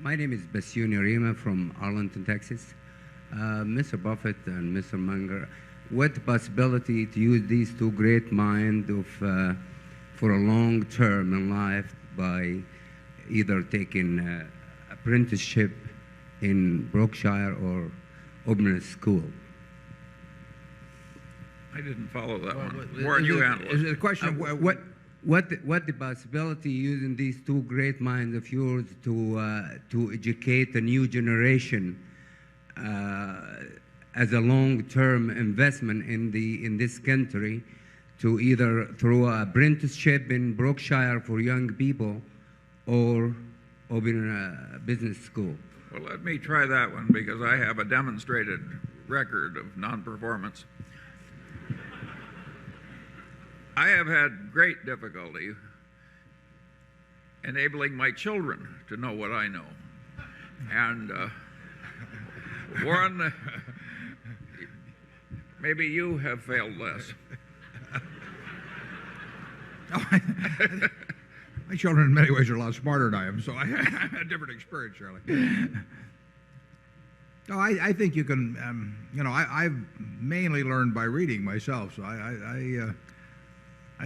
My name is Basuni Rima from Arlington, Texas. Mr. Buffett and Mr. Munger, what possibility to use these two great minds for a long term in life by either taking apprenticeship in Berkshire or opening a school? I didn't follow that one. Warren, you handle it. Is it a question of what the possibility using these two great minds of yours to educate a new generation as a long-term investment in this country, to either through an apprenticeship in Berkshire for young people or open a business school? Well, let me try that one because I have a demonstrated record of non-performance. I have had great difficulty enabling my children to know what I know. And Warren, maybe you have failed less. My children in many ways are a lot smarter than I am, so I have a different experience, Charlie. No, I think you can, I've mainly learned by reading myself, so I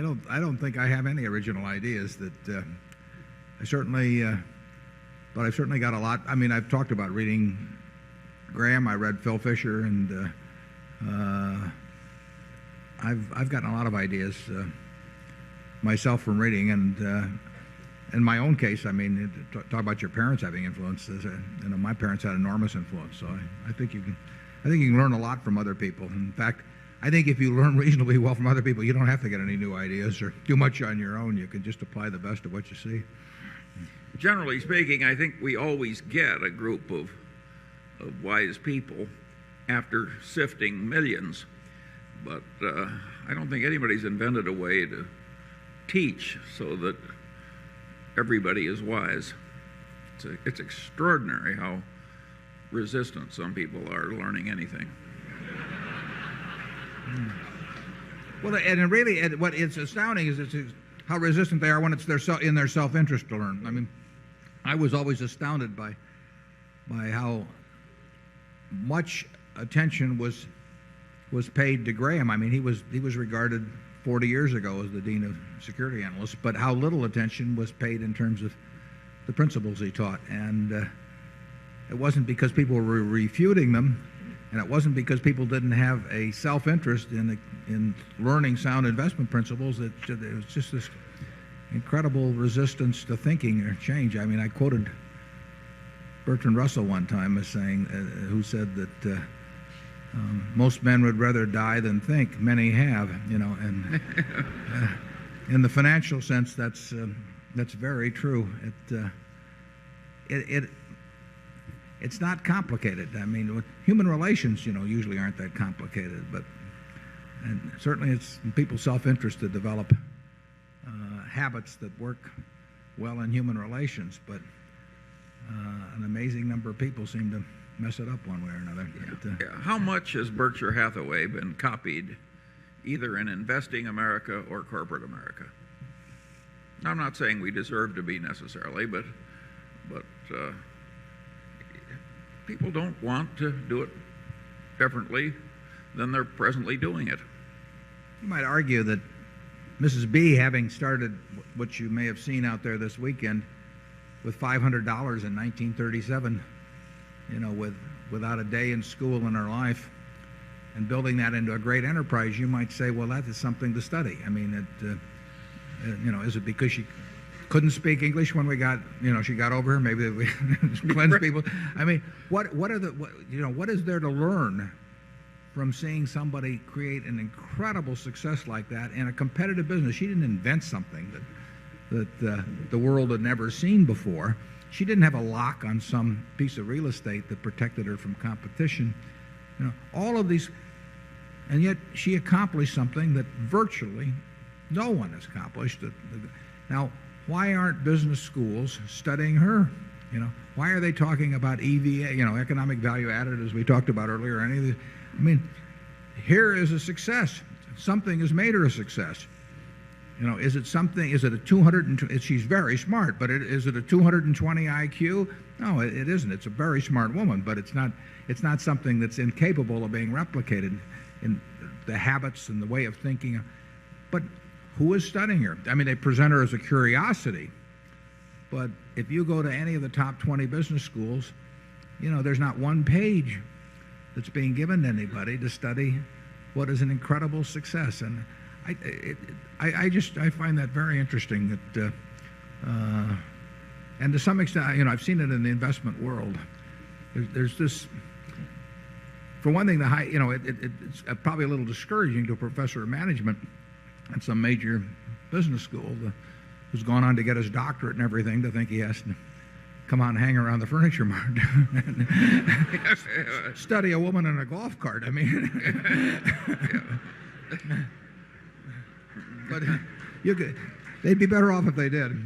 don't think I have any original ideas that I've certainly got a lot. I mean, I've talked about reading Graham. I read Phil Fisher, and I've gotten a lot of ideas myself from reading. And in my own case, I mean, talk about your parents having influence. My parents had enormous influence, so I think you can learn a lot from other people. In fact, I think if you learn reasonably well from other people, you don't have to get any new ideas or do much on your own. You can just apply the best of what you see. Generally speaking, I think we always get a group of wise people after sifting millions. But I don't think anybody's invented a way to teach so that everybody is wise. It's extraordinary how resistant some people are to learning anything. Well, and really, what it's astounding is how resistant they are when it's in their self-interest to learn. I mean, I was always astounded by how much attention was paid to Graham. I mean, he was regarded 40 years ago as the dean of security analysts, but how little attention was paid in terms of the principles he taught. And it wasn't because people were refuting them, and it wasn't because people didn't have a self-interest in learning sound investment principles. It was just this incredible resistance to thinking or change. I mean, I quoted Bertrand Russell one time as saying, who said that most men would rather die than think. Many have, and in the financial sense, that's very true. It's not complicated. I mean, human relations, usually aren't that complicated, and certainly it's in people's self-interest to develop habits that work well in human relations, but an amazing number of people seem to mess it up one way or another. Yeah. How much has Berkshire Hathaway been copied either in investing America or corporate America? I'm not saying we deserve to be necessarily, but people don't want to do it differently than they're presently doing it. You might argue that Mrs. B, having started what you may have seen out there this weekend with $500 in 1937, without a day in school in her life, and building that into a great enterprise, you might say, well, that is something to study. I mean, is it because she couldn't speak English when she got over here? Maybe we cleanse people. I mean, what is there to learn from seeing somebody create an incredible success like that in a competitive business? She didn't invent something that the world had never seen before. She didn't have a lock on some piece of real estate that protected her from competition. All of these, and yet she accomplished something that virtually no one has accomplished. Now, why aren't business schools studying her? Why are they talking about EVA, economic value added, as we talked about earlier? Any of the, I mean, here is a success. Something has made her a success. Is it something, is it a 220, she's very smart, but is it a 220 IQ? No, it isn't. It's a very smart woman, but it's not something that's incapable of being replicated in the habits and the way of thinking. But who is studying her? I mean, they present her as a curiosity, but if you go to any of the top 20 business schools, there's not one page that's being given to anybody to study what is an incredible success. And I find that very interesting that, and to some extent, I've seen it in the investment world. There's this, for one thing, it's probably a little discouraging to a professor of management at some major business school who's gone on to get his doctorate and everything to think he has to come out and hang around the furniture market and study a woman in a golf cart. I mean, but they'd be better off if they did.